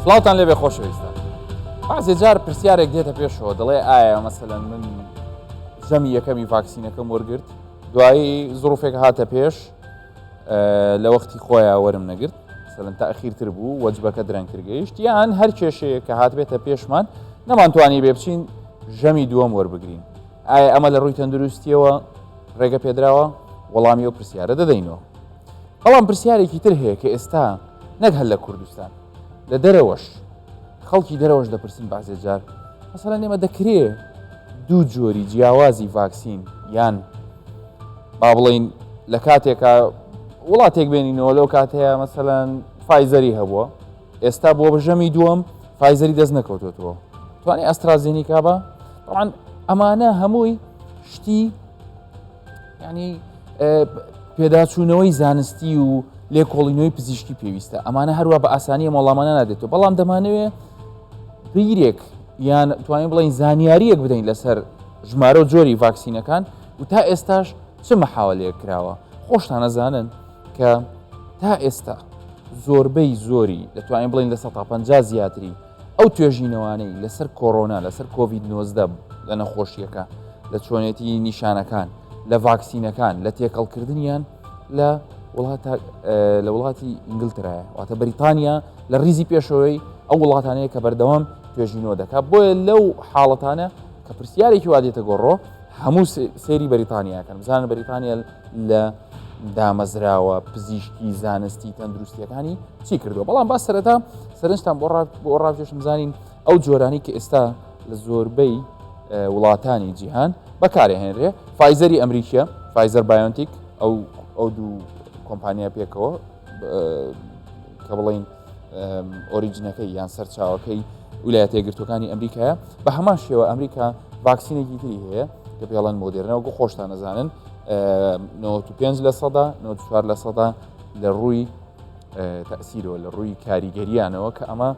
سڵاوتان لێبێ خۆشەویستان. بەعزێ جار پرسیارێک دێتە پێشەوە دەڵێ ئایا مەسەلەن من ژەمی یەکەمی ڤاکسینەکەم وەرگرت، دوایی زڕوفێک هاتە پێش لە وەختی خۆیان وەرم نەگرت، مەسەلەن تاخیرتر بوو وەجبەکە درەنگتر گەیشت، یان هەر کێشەیە کە هاتبێتە پێشمان نەمانتوانی بێ بچین ژەمی دووەم وەربگرین. ئایا ئەمە لە ڕووی تەندروستیەوە ڕێگە پێدراوە؟ وەڵامی ئەو پرسیارە دەدەینەوە. بەڵام پرسیارێکی تر هەیە کە ئێستا نەک هەر لە کوردستان، لە دەرەوەش خەڵکی دەرەوەش دەپرسن بەعزێ جار مەسەلەن ئێمە دەکرێ دوو جۆری جیاوازی ڤاکسین یان با بڵین لە کاتێکە وڵاتێک بێنینەوە لەو کاتەیە مەسەلەن فایزەری هەبووە، ئێستا بۆ بژەمی دووەم فایزەری دەست نەکەوتێتەوە، توانێ ئەسترازێنیکا بە طبعاً ئەمانە هەمووی شتی ینی پێداچوونەوەی زانستی و لێکۆڵینەوەی پزیشکی پێویستە، ئەمانە هەروە بە ئاسانیە مۆڵامانە نادێتەوە، بەڵام دەمانەوێت بیرێک یان توانین بڵین زانیاریەک بدەین لەسەر ژمارە و جۆری ڤاکسینەکان و تا ئێستاش چه مەحاولەیە کراوە. خۆشتان نەزانن کە تا ئێستا زۆربەی زۆری دەتوانین بڵین لە 150 زیاتری ئەو توێژینەوانەی لەسەر کۆڕۆنا لەسەر کۆڤید-19 لە نەخۆشیەکە لە چۆنێتی نیشانەکان لە ڤاکسینەکان لە تێکەڵکردنیان لە وڵاتی ئینگلترایە، واتە بەریتانیا لە ریزی پێشەوەی ئەو وڵاتانەیە کە بەردەوام توێژینەوە دەکات. بۆیە لەو حاڵەتانە کە پرسیارێکی وادێتە گۆڕۆ هەموو سێری بەریتانیاکەن بزانن بەریتانیا لە دامەزراوە پزیشکی زانستی تەندروستیەکانی چی کردووە. بەڵام با سەرەتا سەرنجتان بۆ ڕاکێشم بزانین ئەو جۆرانی کە ئێستا لە زۆربەی وڵاتانی جیهان بەکارهێنرێ. فایزەری ئەمریکیە، فایزەر بایۆنتیک، ئەو دوو کۆمپانیا پێکەوە کە بڵین ئۆریجینەکەی یان سەرچاوەکەی ویلایەتە یەکگرتووەکانی ئەمریکایە، بە هەمان شێوە ئەمریکا ڤاکسینێکی تری هەیە کە پێڵەن مۆدێرنەوە خۆشتان نەزانن 95% 94% لە ڕووی تەسیرەوە لە ڕووی کاریگەریانەوە کە ئەمە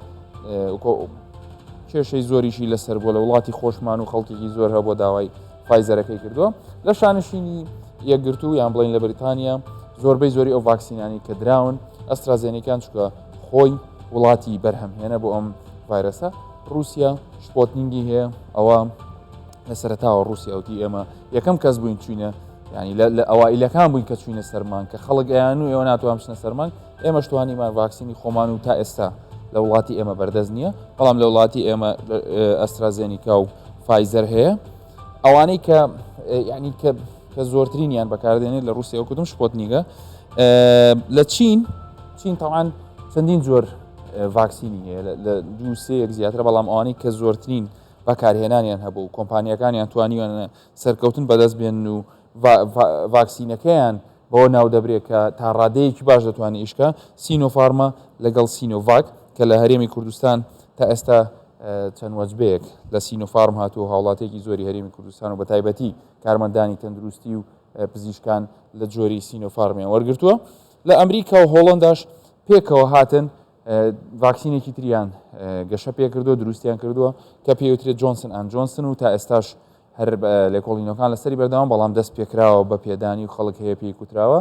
کێشەی زۆریشی لەسەر بۆ لە وڵاتی خۆشمان و خەڵکێکی زۆر هەبوو داوای فایزەرەکەی کردووە. لە شانشینی یەکگرتوو یان بڵین لە بریتانیا زۆربەی زۆری ئەو ڤاکسینانی کە دراون ئەسترازێنیکان چکە خۆی وڵاتی بەرهەمهێنە بۆ ئەم ڤایرەسە. رووسیا شپۆتنینگی هەیە، ئەوە لە سەرەتاوە رووسیا وتی ئێمە یەکەم کەس بووین چوینە ینی لە ئەوائیلەکان بووین کە چوینە سەرمان کە خەڵک ئەیان و ئێوە ناتوان بچنە سەرمان، ئێمەش توانیمان ڤاکسینی خۆمان و تا ئێستا لە وڵاتی ئێمە بەردەست نییە، بەڵام لە وڵاتی ئێمە ئەسترازێنیکا و فایزەر هەیە. ئەوانەی کە ینی کە زۆرترینیان بەکاردێنێت لە رووسیا وکوتم شپۆتنیگە. لە چین تاوان چەندین زۆر ڤاکسینی هەیە لە دوو سێیەک زیاترە، بەڵام ئەوانەی کە زۆرترین بەکارهێنانیان هەبوو و کۆمپانیەکانیان توانیوانە سەرکەوتن بەدەست بێن و ڤاکسینەکەیان بەوە ناو دەبرێت کە تا ڕادەیەکی باش دەتوانێت ئیشکە. سینۆفارما لەگەڵ سینۆڤاک کە لە هەرێمی کوردستان تا ئێستا چەند وەجبەیەک لە سینۆفارم هاتووە، هاوڵاتێکی زۆری هەرێمی کوردستان و بە تایبەتی کارمەندانی تەندروستی و پزیشکان لە جۆری سینۆفارمیان وەرگرتووە. لە ئەمریکا و هۆڵنداش پێکەوە هاتن ڤاکسینێکی تریان گەشە پێ کردووە، دروستیان کردووە کە پێوترێت جۆنسن ئەند جۆنسن و تا ئێستاش هەر لێکۆڵینەوەکان لەسەری بەردەوام، بەڵام دەست پێکراوە بە پێدانی و خەڵک هەیە پێی کوتراوە.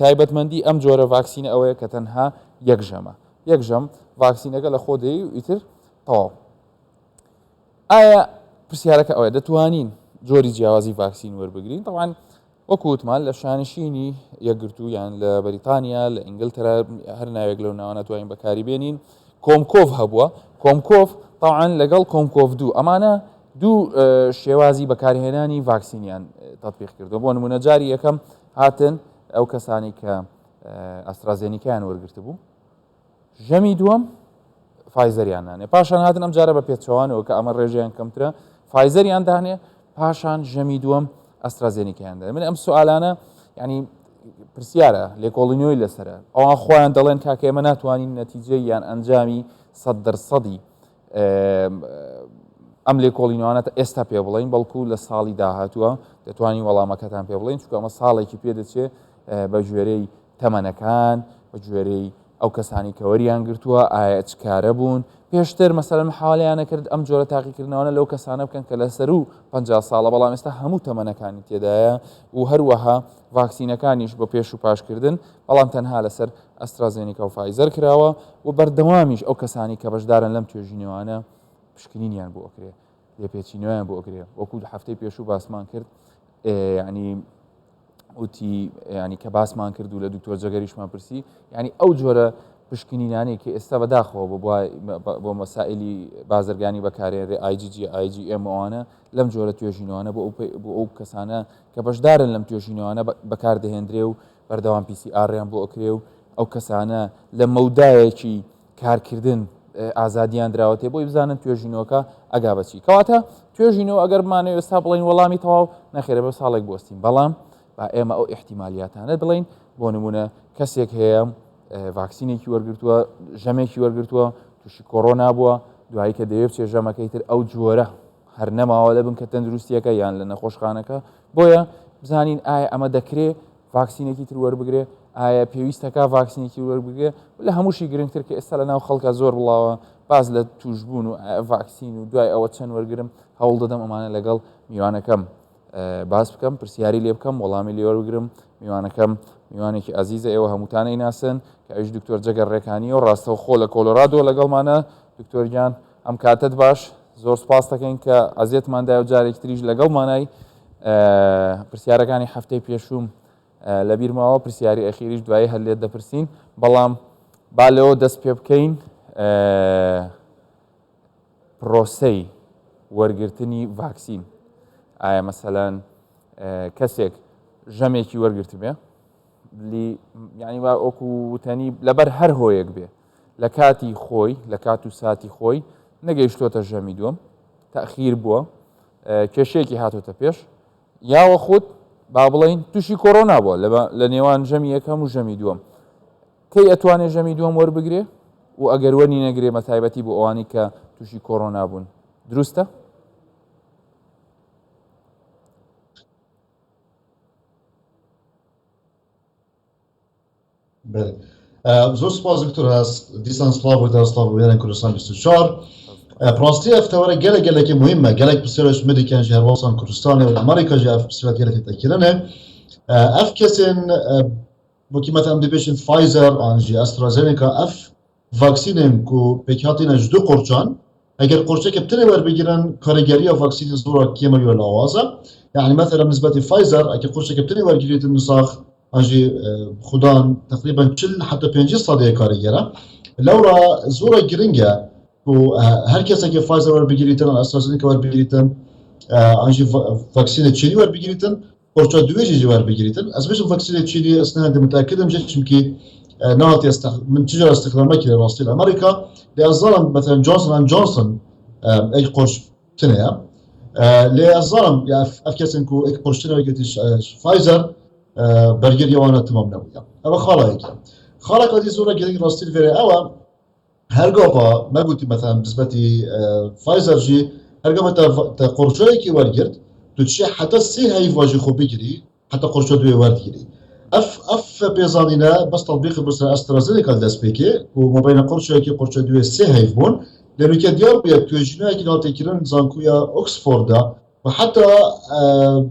تایبەتمەندی ئەم جۆرە ڤاکسینە ئەوەیە کە تەنها یەک ژەم ڤاکسینەکە لە خۆ دەی و ئیتر تەواو. ئایا پرسیارەکە ئەوەیە دەتوانین جۆری جیاوازی ڤاکسین وەربگرین؟ طبعاً وەکو وتمان لە شانشینی یەکگرتوو یان لە بەریتانیا لە ئینگلترا هەر ناوێک لەو ناوانە توانین بەکاریبێنین. کۆمکۆڤ هەبووە، کۆمکۆڤ طبعاً لەگەڵ کۆمکۆڤ دوو، ئەمانە دوو شێوازی بەکارهێنانی ڤاکسینیان تەطبیق کردووە. بۆ نمونە جاری یەکەم هاتن ئەو کەسانی کە ئەسترازێنیکایان وەرگرتە بوو، ژەمی دووەم فایزەریان نانێ، پاشان هاتن ئەم جارە بە پێچەوانەوە کە ئەمە ڕێژیان کەمترە فایزەریان دانێ، پاشان ژەمی دووەم ئەسترازێنیکایان دانێ. من ئەم سوالانە ینی پرسیارە لێکۆڵینەوەی لەسرە، ئەوان خۆیان دەڵێن کاکە ئێمە ناتوانین نەتیجەی یان ئەنجامی 100% ئەم لێکۆڵینەوانە ئێستا پێ بڵین، بەڵکو لە ساڵی داهاتووە دەتوانین وەڵامەکەتان پێ بڵین، چونکە ئەمە ساڵێکی پێ دەچێت بە ژێرەی تەمەنەکان، بە ژێرەی ئەو کەسانی کە وەریان گرتووە ئایا چکارە بوون پێشتر مەسەلەن حاڵیانە کرد ئەم جۆرە تاقیکردنەوەە لەو کەسانە بکەن کە لەسەر و 50 ساڵە بەڵام ئێستا هەموو تەمەنەکانی تێدایە و هەروەها ڤاکسینەکانیش بە پێش و پاشکردن بەڵام تەنها لەسەر ئەسترازێنیکا و فایزەر کراوە و بەردەوامیش ئەو کەسانی کە بەشدارن لەم توێژینەوانە پشکنینیان بۆ ئەکرێ لێپێچینەوەیان بۆ ئەکرێ وەکو هەفتەی پێشوو باسمان کرد ینی وتی ینی کە باسمان کرد و لە دکتۆر جەگەریشمان پرسی ینی ئەو جۆرە پشکنینانەی کە ئێستا بەداخەوە بۆ مەسائلی بازرگانی بەکارێنرێ IgG IgM ئەوانە لەم جۆرە توێژینەوانە بۆ ئەو کەسانە کە بەشدارن لەم توێژینەوانە بەکاردەهێنرێ و بەردەوام PCR-یان بۆ ئەکرێ و ئەو کەسانە لە مەودایەکی کارکردن ئازادیان دراوەتێ بۆی بزانن توێژینەوەکە ئەگا بەچی کەواتە توێژینەوە ئەگەرمانە ئێستا بڵین وەڵامی تەواو نەخێرە بە ساڵێک بستین بەڵام با ئێمە ئەو احتیمالیاتانە بڵین بۆ نمونە کەسێک هەیە ڤاکسینێکی وەرگرتووە ژەمێکی وەرگرتووە تووشی کۆڕۆنا بووە دوایی کە دەوێت چێ ژەمەکەی تر ئەو جۆرە هەر نەماوە لە بن کە تەندروستیەکە یان لە نەخۆشخانەکە بۆیە بزانین ئایا ئەمە دەکرێت ڤاکسینێکی تر وەربگرێ ئایا پێویستەکە ڤاکسینێکی وەربگرێ لە هەمووشی گرنگتر کە ئێستا لە ناو خەڵکە زۆر بڵاوە باز لە توشبوون و ڤاکسین و دوای ئەوە چەند وەرگرم هەوڵ دەدەم ئەمانە لەگەڵ میوانەکەم باس بکەم پرسیاری لێ بکەم وەڵامی لێ وەربگرم میوانەکەم میوانێکی ئازیزە ئێوە هەمووتانەی ناسن کە ئەوش دکتۆر جەگەر ڕێکانی و ڕاستەو خۆ لە کۆلۆرادۆ لەگەڵمانە دکتۆرگیان ئەم کاتت باش زۆر سپاس دەکەین کە ئازیێتماندای و جارێکی تریش لەگەڵمانای پرسیارەکانی هەفتەی پێشوم لە بیرماوە پرسیاری ئەخیریش دوایی هەر لێت دەپرسین بەڵام با لەوە دەست پێ بکەین پرۆسەی وەرگرتنی ڤاکسین ئایا مەسەلەن کەسێک ژەمێکی وەرگرتبێ ینی وا ئۆکوتەنی لەبەر هەر هۆیەک بێ لە کاتی خۆی لە کات و ساتی خۆی نەگەیشتۆتە ژەمی دووەم تەخیر بووە کێشەیەکی هاتۆتە پێش یاوە خودت با بڵین تووشی کۆڕۆنا بووە لە نێوان ژەمی یەکەم و ژەمی دووەم کەی ئەتوانێت ژەمی دووەم وەربگرێ و ئەگەر وەرنی نەگرێ مەتایبەتی بۆ ئەوانی کە تووشی کۆڕۆنا بوون دروستە؟ زۆر سپاس دکتۆر هەست دیسان سڵاو بۆ سڵاو بۆ وێران کوردستان 24 پڕاستی ئەفتەوەرە gelekî muhim me gelek pirsiyarê medîken ji herwasan Kurdistanê û Amerîka jî ev pirsiyar gelekî tekirine ev kesên wekî mesela em dibêjin Pfizer an jî AstraZeneca ev vaksînên ku pêkhatîne ji du qorçan eger qorçekê tinê werbigirin karîgeriya vaksînê zora kêma yo li awaza yani mesela nisbetî Pfizer eger qorçekê tinê wergirîtin nisax an jî xudan teqrîben 40 heta 50 sadiyê karîgera lewra zora giring e ku her kesekê Pfizer werbigirîtin an AstraZeneca werbigirîtin an jî vaksînê Çînî werbigirîtin qorça duê jî werbigirîtin ez bêjim vaksînê Çînî ez ne müteakkidim jî çimkî nehatiye min çi jara istiqlal nekiriye rastî li Amerîka lê ez zanim mesela Johnson & Johnson ê qorç tune ye lê ez zanim ev kesên ku ê qorç tune wekî Pfizer bergeriya wan timam nebûye ev xalayekî xaleka dî zora giring rastî li vêrê ew e hergava me gotî mesela nisbetî Pfizer jî hergava te qorçeyekî wergirt tu çi heta sê heyva jî xwe bigirî heta qorça duê werdigirî ev pêzanîne bes tatbîqi bir AstraZeneca dest pêkê û mabeyna qorçeyekî qorça duê sê heyv bûn lê nûke diyar bûye tuêjîneyekî hatê kirin zankuya Oxford'a ve heta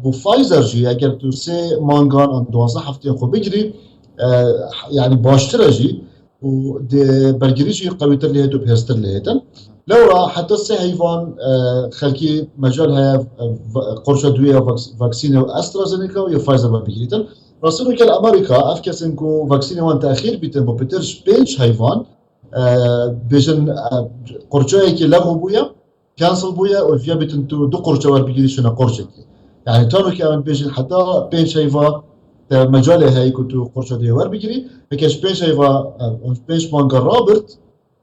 bu Pfizer jî eger tu sê mangan an 12 hefteyên xwe bigirî yani baştir e jî û bergirî jî qewîtir lê hêt û pêztir lê hêtin lewra heta sê heyvan xelkî mecel heye qorça duê ya vaksînê AstraZeneca û ya Pfizer werbigirîtin rastî weke li Amerîka ev kesên ku vaksînê wan texîr bîtin bi pêtir ji 5 heyvan bêjin qorçeyekî lewh bûye cancel bûye û viya bîtin tu du qorça werbigirî şina qorçekî yani tanokî em bêjin heta 5 heyva mecalê heye ku tu qorça duê werbigirî veke ji 5 heyva 5 manga rabirt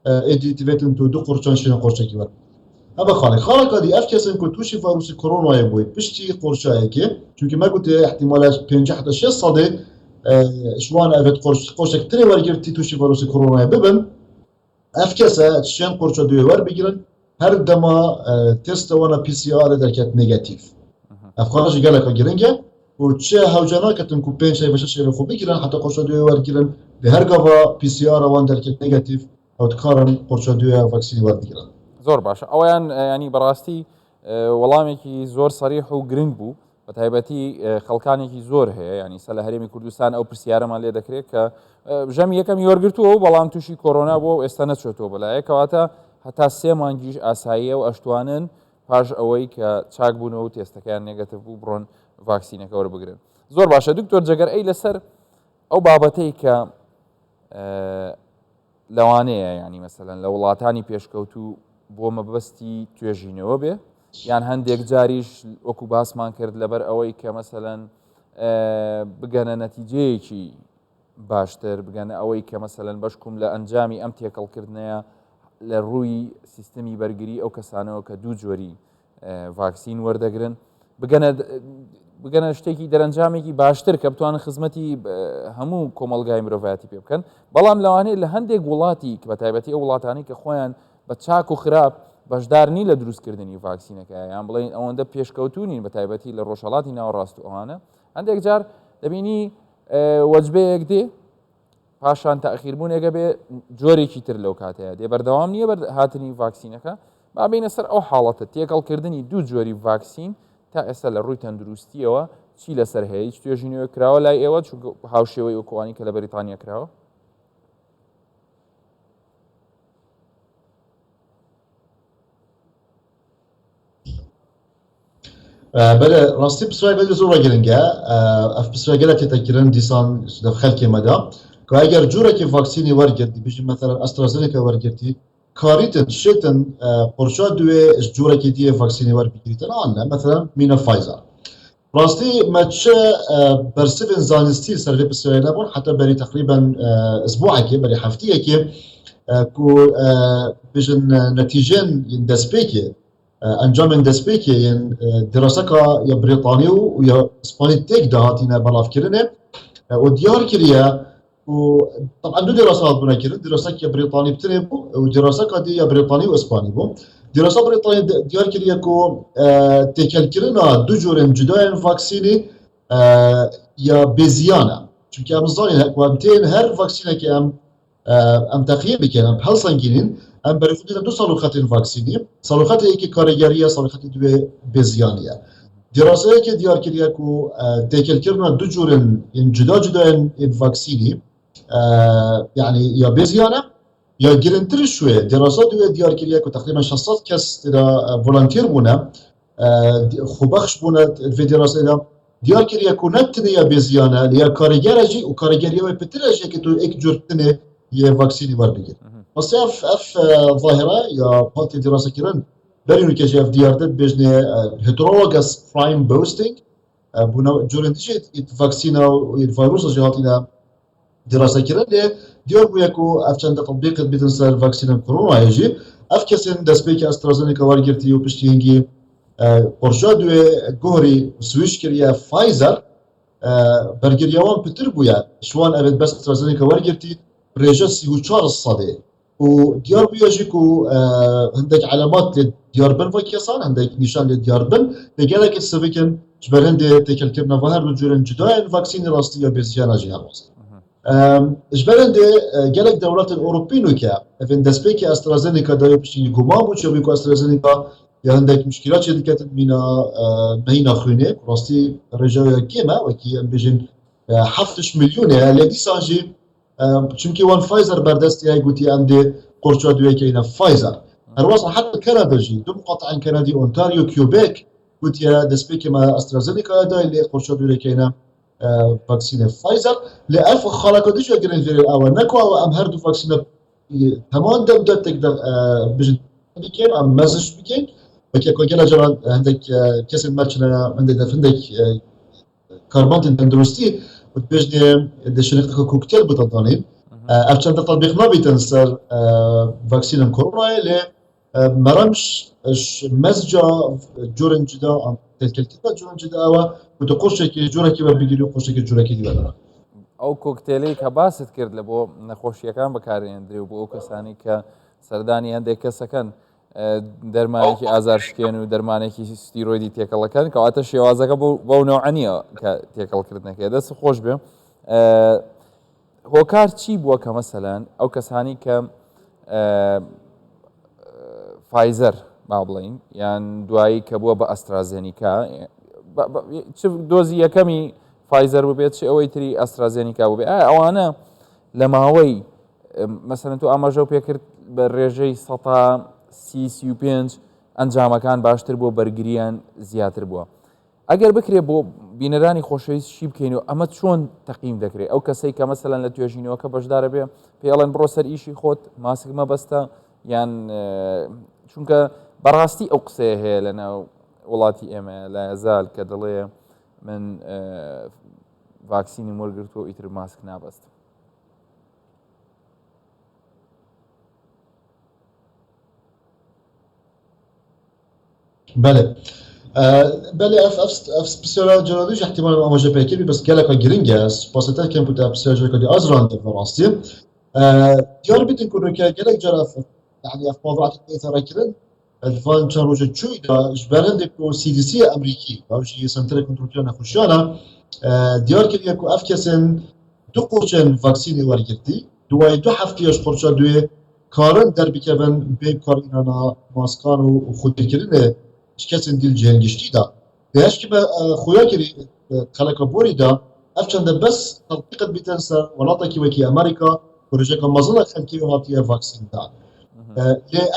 êdî divêtin tu du qorçan şina qorçekî werbigirî Ebe xalê xaleka dî ev kesên ku tûşî virûsî koronayê bûye piştî qorçayekê çünkü me gotê ihtimala 5 heta 6 sadê ji wan evet qorçek tirê wergirtî tûşî virûsî koronayê bibin ev kese çiyan qorça duê werbigirin her dema testa wana PCR derket negatif ev xwe jî geleka giring e و چه هەوجانە کەتن و 5 شەی بەشە شێرە خۆ بگیرن حتا قۆشە دوێ وەرگیرن لە هەر گەڤە PCR ئەوان دەرکێت نێگاتیڤ ئەو دکارن قۆرچە دوێ ڤاکسینی وەربگیرن. زۆر باشە ئەویان ینی بەڕاستی وەڵامێکی زۆر سەریح و گرنگ بوو بە تایبەتی خەڵکانێکی زۆر هەیە ینی سە لە هەرێمی کوردستان ئەو پرسیارەمان لێ دەکرێت کە ژەمی یەکەمی وەرگرتووە و بەڵام تووشی کۆرۆنا بۆ ئێستا نەچێتەوە بەلایە کەواتە هەتا 3 مانگیش ئاساییە و ئەشتوانن پاش ئەوەی کە چاک بوونەوە و تێستەکان نێگەتیڤ بوو بڕۆن ڤاکسینەکە وەربگرن. زۆر باشە دکتۆر جەگەر ئەی لەسەر ئەو بابەتەی کە لەوانەیە ینی مەسەلەن لە وڵاتانی پێشکەوتوو بۆ مەبەستی توێژینەوە بێ یان هەندێک جاریش وەکو باسمان کرد لەبەر ئەوەی کە مەسەلەن بگەنە نەتیجەیەکی باشتر بگەنە ئەوەی کە مەسەلەن بەشکوم لە ئەنجامی ئەم تێکەڵکردنەیە لە ڕووی سیستەمی بەرگری ئەو کەسانەوە کە دوو جۆری ڤاکسین وەردەگرن بگەنە شتێکی دەرەنجامێکی باشتر کە بتوانن خزمەتی هەموو کۆمەلگای مرۆڤایەتی پێ بکەن بەڵام لەوانەیە لە هەندێک وڵاتی کە بە تایبەتی ئەو وڵاتانی کە خۆیان بە چاک و خراپ بەشدارنی لە دروستکردنی ڤاکسینەکە یان بڵێن ئەوەندە پێشکەوتونین بە تایبەتی لە ڕۆژهەڵاتی ناوەڕاست و ئەوانە هەندێک جار دەبینی وەجبەیەک دێ پاشان تاخیربوونێکە بێ جۆرێکی تر لەو کاتەیە دێ بەردەوام نییە بەر هاتنی ڤاکسینەکە با بینە سەر ئەو حاڵەتە تێکەڵکردنی دوو جۆری ڤاکسین تا ئێستا لە ڕووی تەندروستیەوە چی لەسەر هەیە هیچ توێژینەوە کراوە لای ئێوە هاوشێوەی وەکوانی کە لە بەریتانیا کراوە؟ بەێ ڕاستی پسوای بەێ زۆر گرنگە ئەف پسواگەلە تێتەکردن دیسان خەلکی مەدا کە ئەگەر جوورێکی ڤاکسینی وەرگرتی بژی مەثەلەن ئەسترازنێکە وەرگرتی کاریتن شێتن قورشا دوێ جوورێکی دیە ڤاکسینی وەربگریتن ئانە مەثەلەن مینە فایزەر ڕاستی مەچە بەرسفن زانستی سەرێ پسوای نەبوون حتا بەری تقریبا ئەسبوعێکی بەری هەفتەیەکی کو بژن نەتیجەن دەستپێکی ئەنجامên destpêkê yên diraseka ya Brîtanî û ya Spanî têk dahatîne belavkirinê û diyar kiriye û teban du dirasa hatbûne kirin dirasekya Brîtanî bitirê bû û diraseka dî ya Brîtanî û Ispanî bû. Dirasa Brîtanî diyar kiriye ku têkelkirina du corên cudayên vaksînî ya bêziyan e. Çimkî em zanîn ku em tên her vaksînekê em texîye bikin em helsengînin em berîxudîne du salûxetên vaksînî salûxeteyekî karêgeriye salûxetê duê bêziyaniye. Diraseyekê diyar kiriye ku têkelkirina du corên yên cuda cudayên vaksînî yani ya bêziyan e ya girintir şûye dirasa duê diyar kiriye ku teqrîban 600 kes volantîr bûne xwebexş bûne vê diraseyê de diyar kiriye ku ne tinê ya bêziyan e ya karêger jî û karêgeriya wê pitir e jî tu ek cur tinê yê vaksînî werbigir. بس اف ظاهره يا باتي دراسه كيرن برينو كي اف دي ار دت بجني هيترولوجاس برايم بوستينج بنا جورنتيجي فاكسينا والفيروس جهاتنا دراسه كيرن ديور بيكو اف چند تطبيق بدن سر فاكسينا كورونا يجي اف كسن دسبيك استرازينيكا وارجرتي وبشتينجي قرشا دو غوري سويش كريا فايزر برجريوان بتر بويا شوان ابد بس استرازينيكا وارجرتي بريجا 34 الصدي وديار بيجيكو عندك علامات للديار بن فكيسان عندك نشان للديار بن لقالك السبيكن جبرهن دي تكلكرنا ظهر رجولن جداين فاكسين راستية بزيانا جيها راست جبرهن دي قالك دولات الأوروبيين وكا فين دسبيكي أسترازينيكا دايو بشتيني قمام وشو بيكو أسترازينيكا عندك مشكلات شديدة مينا مهينا خويني راستي رجاوية كيما وكي بيجن 7 مليون لدي سانجي چونکی وان فایزر بردستی های گویی اندی قرچه دویی که اینا فایزر. هر واسه حتی کانادا جی دو مقاطع کانادی اونتاریو کیوبک گویی دسپیک ما استرازینیکا دای لی قرچه دویی که اینا واکسین فایزر لی الف خالق دیش اگرین جری اول نکو او ام هر دو واکسین تمام دم داد تقدر بجد بیکن ام مزش بیکن وکی اکو گلا جوان عندك کسی مرچنا عندك عندك کاربون تندرستی وتبجدي دشنيق كوكتيل بتضانين افشان تطبيق نبيتن سر فاكسين كورونا اللي مرمش مزجا جورن جدا تلكلتنا جورن جدا او وتقوشك جوركي وبيجي قوشك جوركي دي ولا او كوكتيلي كباست کرد لبو نخوشیەکان بەکارهێنرێ و بۆ ئەو کەسانی کە سەردانی هەندێک کەسەکەن دەرمانێکی ئازارشکێن و دەرمانێکی ستیرۆیدی تێکەڵەکەن کەواتە شێوازەکە بەو نەوعەنیە کە تێکەڵکردنەکە دەست خۆش بێ هۆکار چی بووە کە مەسەلەن ئەو کەسانی کە فایزەر با بڵین یان دوایی کە بووە بە ئەسترازێنیکا دۆزی یەکەمی فایزەر ببێت چ ئەوەی تری ئەسترازێنیکا ببێت ئەوانە لە ماوەی مەسەرەن تو ئاماژە و پێکرد بە ڕێژەی 135 ئەنجامەکان باشتر بۆ بەرگریان زیاتر بووە ئەگەر بکرێ بۆ بینەرانی خۆشەویست شی بکەین و ئەمە چۆن تەقیم دەکرێت ئەو کەسەی کە مەسەلەن لە توێژینەوەکە بەشدارە بێ پێڵێن بڕۆ سەر ئیشی خۆت ماسک مەبەستە یان چونکە بەڕاستی ئەو قسەیە هەیە لەناو وڵاتی ئێمە لە هەزال کە دەڵێ من ڤاکسینی وەرگرتووە ئیتر ماسک نابەستم بله بله اف بسیار جنادیش احتمال آماده پیکری بس گله که گرینگ است پاستا کم بوده بسیار جای کدی از رانده فراستی دیار بیتین کنه که گله جرف يعني اف موضوعات الاثاره كرن الفان كان روجه تشوي دا جبرند كو سي دي سي امريكي او شي سنتر كنترول خوشانا ديار كي كو اف كسن دو قرشن فاكسيني ورگرتي دوای دو هفتهش قرشا دوی کارن در بکن به کارینانا ماسکان و خودکردن شکستن دیل جهنگشتی دا بهش که به خویا کری خلقابوری دا اف چنده بس تطبیقت بیتن سر ولاتا کی وکی امریکا پروژه که مزنه خلقی و هاتیه واکسین دا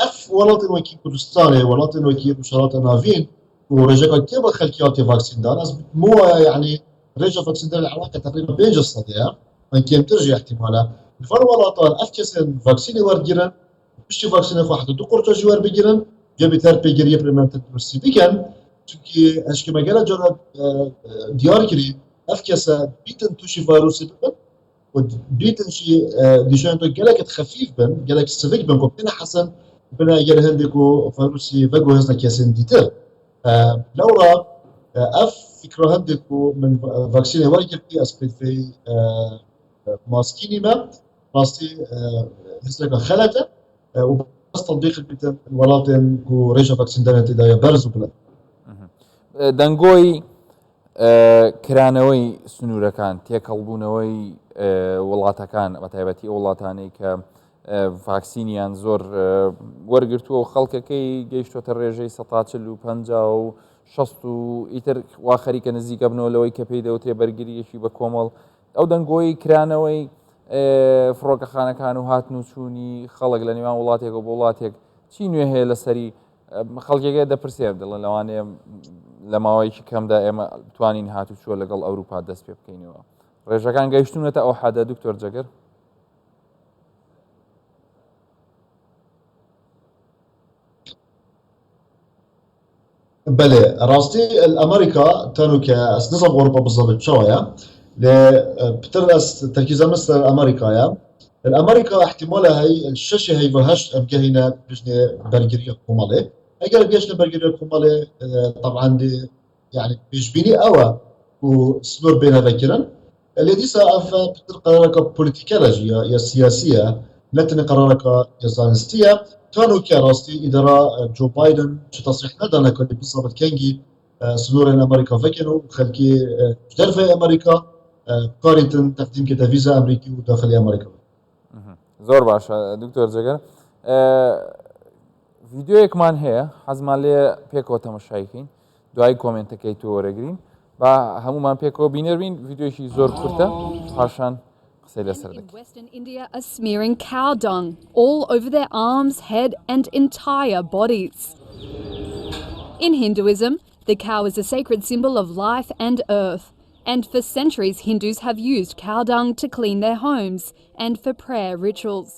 اف ولاتا وکی کردستانه ولاتا وکی روشارات ناوین ورجه که با خلقی هاتیه واکسین دا از مو يعني رجع واکسین دا العلاقه تقریبا 5 سنه من كم ترجع احتمالا الفرق ولاطان أفكسن فاكسيني ورجيرن مش فاكسيني خو حتى دكتور جوار بيجيرن جابي تر بيجري بريمنت ترسي بيكن çünkü eski megala jara diyar kiri أفكسا بيتن توشي فيروسي بن وبيتن شي ديشان تو جالك خفيف بن جالك سفيك بن كوبنا حسن بنا يجر هندكو فيروسي فاجو هزنا كيسن ديتر لورا اف فكره هندكو من فاكسيني ورجيرتي اسبيت في ماسكيني ما راستي هسلك خلته وبس تطبيق البيتن الولاطن كو ريجا فاكسين دانت دا برز وبلا دەنگۆی کرانەوەی سنوورەکان تێکەڵبوونەوەی وڵاتەکان بە تایبەتی ئەو وڵاتانەی کە ڤاکسینیان زۆر وەرگرتووە و خەڵکەکەی گەیشتۆتە ڕێژەی 150 و 60 و ئیتر وا خەریکە نزیکە بنەوە لەوەی کە پێی دەوترێ بەرگریەکی بە کۆمەڵ ئەو دەنگۆی کرانەوەی فڕۆکەخانەکان و هاتن و چوونی خەڵک لە نێوان وڵاتێک و بۆ وڵاتێک چی نوێ هەیە لەسەری خەڵکێکە دەپرسێ دەڵێ لەوانەیە لە ماوەیەکی کەمدا ئێمە توانین هاتوچووە لەگەڵ ئەوروپا دەست پێ بکەینەوە ڕێژەکان گەیشتونەتە ئەو حەدە دکتۆر جەگەر بله راستي الامريكا تانو كنظام اوروبا بالضبط شويه بترأس تركيزها مثل امريكا يا الامريكا احتمالها هي الشاشه هي بهش ابجهنا بجنه برجريه كومالي اگر بيجنا برجريه كومالي طبعا دي يعني بيجبيني اوا وسنور بينها فكرا اللي دي سقف بتر قرارك بوليتيكولوجيا يا سياسيه لكن قرارك يا زانستيه كانوا كراستي إدارة جو بايدن شو تصريح ندانا كان بالضبط كينجي سنور أمريكا فكنوا خلكي جدرفة أمريكا قارنتن تقديم كده فيزا أمريكي وداخلي أمريكا. زور باشا دكتور جگر ڤیدیۆیەکمان هەیە حەزمان لێ پێکەوە تەماشایکەین دوای کۆمنتەکەی تۆ وەرەگرین با هەمومان پێکەوە بینەربین ڤیدیۆیەکی زۆر کورتە پاشان In Western India are smearing cow dung all over their arms, head and entire bodies. In Hinduism, the cow is a sacred symbol of life and earth, and for centuries Hindus have used cow dung to clean their homes and for prayer rituals.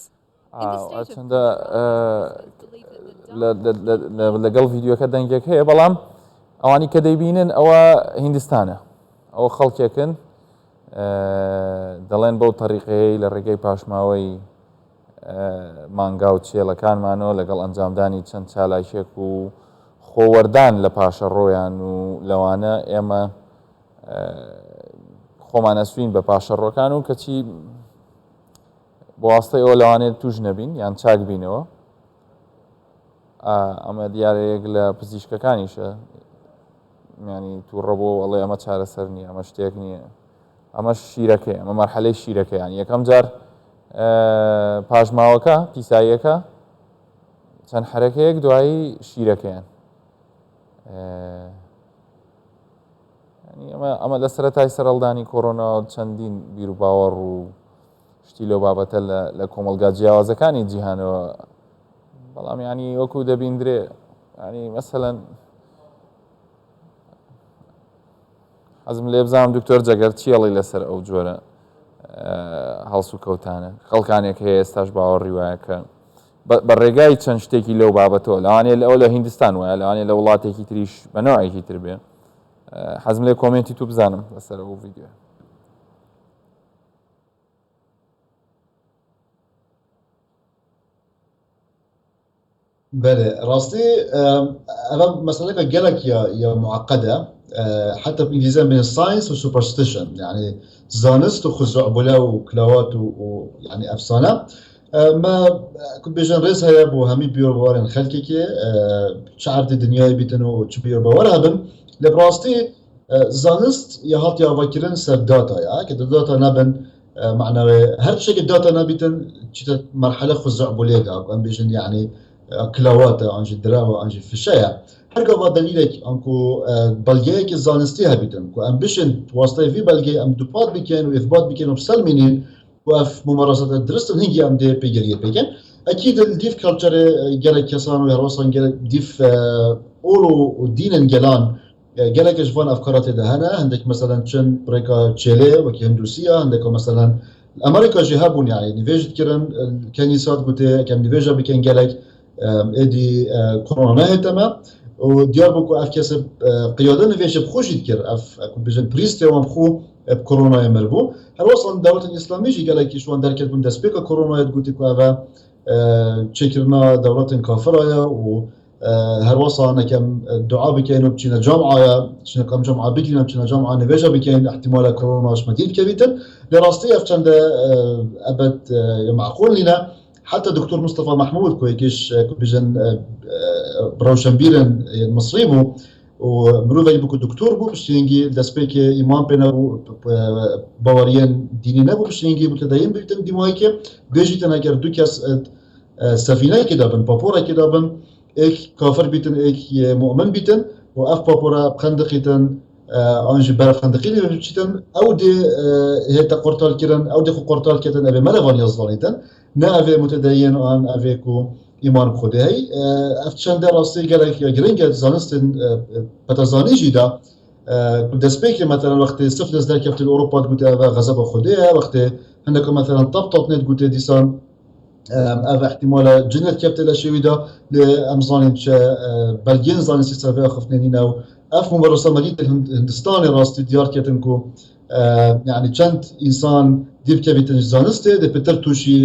لەگەڵ ڤیدیۆکە دەنگێک هەیە بەڵام ئەوانی کە دەیبینن ئەوە هیندستانە ئەوە خەڵکێکن دەڵێن بەو تەریقەیە لە ڕێگەی پاشماوەی مانگا و چێلەکانمانەوە لەگەڵ ئەنجامدانی چەند چالایشێک و خۆوەردان لە پاشە ڕۆیان و لەوانە ئێمە خۆمانەسوین بە پاشە ڕۆکان و کەچی بۆ واستەی ئەوە لەوانێت توش نەبین یان چاک بینەوە ئەمە دیارەیەک لە پزیشکەکانیشە ینی تووڕەبوو ئەڵێ ئەمە چارەسەر نییە ئەمە شتێک نییە ئەمە شیرەکەی ئەمە مەرحەلەی شیرەکەیان یەکەم جار پاژماوەکە پیساییەکە چەند حرەکەیەک دوایی شیرەکەیان ئەمە لە سەرەتای سەرەڵدانی کۆڕۆنا چەندین بیر و باوەڕ و شتی لەو بابەتە لە کۆمەلگا جیاوازەکانی جیهانەوە بەڵام ینی وەکو دەبیندرێ ینی مەسەلەن حەزم لێ بزانم دکتۆر جەگەر چیەڵی لەسەر ئەو جۆرە هەڵس و کەوتانە خەڵکانێک هەیە ئێستاش باوەڕی وایە کە بە ڕێگای چەند شتێکی لەو بابەتەوە لەوانێت ئەو لە هیندستان وایە لەوانێت لە وڵاتێکی تریش بەنەوەیەکی تر بێ حەزم لێ کۆمنتی تو بزانم لەسەر ئەو ڤیدیۆ بله راستی اول مسئله که گلک یا معقده حتى بالانجليزيه بين الساينس والسوبرستيشن يعني زانست وخزوع بلا وكلاوات ويعني افسانه ما كنت بيجن ريس هيا بو همي بيور بوارن خلكي شعر الدنيا بيتنو وتش بيور بوارها بن لبراستي زانست يا هات يا فاكرين سر داتا يا كده داتا نبن معنوي هر شيء الداتا نبيتن مرحله خزوع بوليغا كان بيجن يعني كلاوات انجي دراوه انجي في الشارع هرقا دليلك انكو بلغيك الزانستي هبيتن كو امبيشن واسطه في بلغي ام دوبات بكين واثبات بكين وبسلمينين وف ممارسات الدرس هنجي ام دي بيجري بكين اكيد الديف كلتشر جالك كسان ويروسان جالك ديف اولو ودين جلان جالك جفان افكارات دهنا عندك مثلا تشن بريكا تشيلي وكي هندوسيا عندك مثلا امريكا جهابون يعني نيفيج كيرن الكنيسات قلت كم نيفيجا بكين جالك ادي كورونا تمام وديار بكو اف كسب قياده نفيش بخوش يذكر اف بيجن بريستي ومخو بكورونا يمربو هل وصل الدوله الاسلاميه قال لك شو دركت من دسبيكا كورونا تقول لك هذا تشكرنا دوله كافره و هل وصل انا كم دعاء بكينو بتشينا جامعه تشينا كم جامعه بكينا بتشينا جامعه نفيجا بكين احتمال كورونا مش مديد كبيتن لراستي اف كان ابد معقول لنا حتى دكتور مصطفى محمود كويكيش بيجن بروشنبيرن المصري بو ومروفي بكو دكتور بو بشتينجي دسبيك إمام بينا باوريان ديني نبو بشتينجي متدين بيتن ديمايكي بيجي تناكر دو كاس سفينة كدابن بابورا كدابن ايك كافر بيتن ايك مؤمن بيتن واف بابورا بخندقيتن انجي برف خندقيني بيتن او دي هيتا قرطال كيرن او دي قرطال كيرن ابي ملفان يزدانيتن نا افي متدين وان افيكو ایمان بخوده هی افتشان در راستی گلک گرینگ زانستن پتازانی جدا دسپیک مثلا وقتی سفل از در کفت اروپا گوته و غضب خوده وقتی هندکو مثلا طب نت گوته دیسان اف احتمال جنت کفت لشوی دا لامزانی چه بلگین زانی سیستم خفنینی نو اف مبارزه مدید هندستانی راستی دیار کتن کو يعني چند انسان دير كبيتن زانسته ده بتر توشي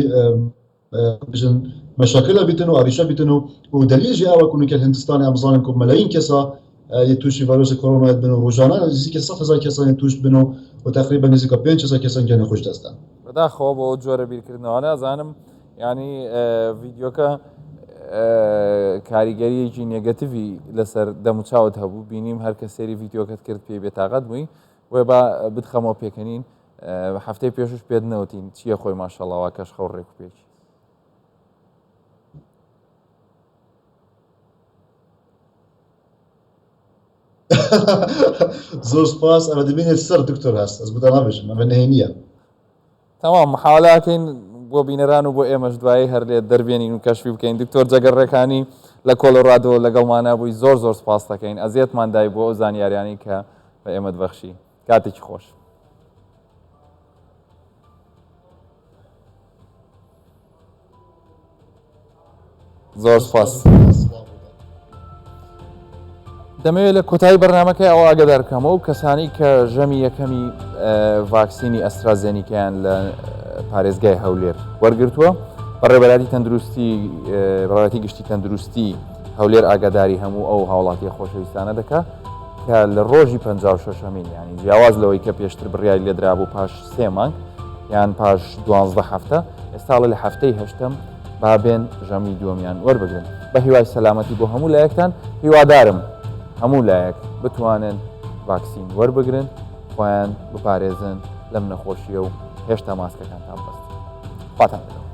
بجن مشاكل بيتنو اريشا بيتنو ودليل جاء وكون الهندستاني امازون كم ملايين كسا يتوشي فيروس كورونا بنو روجانا زي صف هزار كسا يتوش بنو وتقريبا نزيك 5 كسا كان خوش دستان بدا خوب و جوره بیرکردنەوە زانم ینی ڤیددیۆکە کاریگەریەکی نێگەتیڤی لەسەر دەموچاوت هەبوو بینیم هەر کە سێری ڤیددیۆکەت کرد پێی بێتاقەت بووی وێ با بتخەمەوە پێکەنین هەفتەی پێشش پێت نەوتین چییە خۆی ماشەڵڵاوە کەش خەو ڕێک و پێکی زۆر سپاس ئەمە دەبینێت سەر دکتۆر هەست ئەس بۆتە نابێژم ئەمە نهێنیە تەمام محاولەکەین بۆ بینەران و بۆ ئێمەش دوایی هەر لێت دەربێنین و کەشفی بکەین دکتۆر جەگەڕێکانی لە کۆلۆرادۆ لەگەڵمانە بووی زۆر زۆر سپاس دەکەین ئەزیەتمان دای بۆ ئەو زانیاریانی کە بە ئێمە دبەخشی کاتێکی خۆش زۆر سپاس دەمەوێت لە کۆتایی بەرنامەکەی ئەوە ئاگادارکەمەوە و کەسانی کە ژەمی یەکەمی ڤاکسینی ئەسترازێنیکەیان لە پارێزگای هەولێر وەرگرتووە بەڕێبەراتی تەندروستی بەڕێبەراتی گشتی تەندروستی هەولێر ئاگاداری هەموو ئەو هاوڵاتیە خۆشەویستانە دەکات کە لە ڕۆژی 56مین ینی جیاواز لەوەی کە پێشتر بڕیاری لێدرا بوو پاش 3 مانگ یان پاش 12 هەفتە ئێستا لە هەفتەی هەشتم بابێن ژەمی دووەمیان وەربگرن بە هیوای سەلامەتی بۆ هەموو لایەکتان هیوادارم هەموو لایەک بتوانن ڤاکسین وەربگرن خۆیان بپارێزن لەم نەخۆشیە و هێشتا ماسکەکانتان بەست خواتان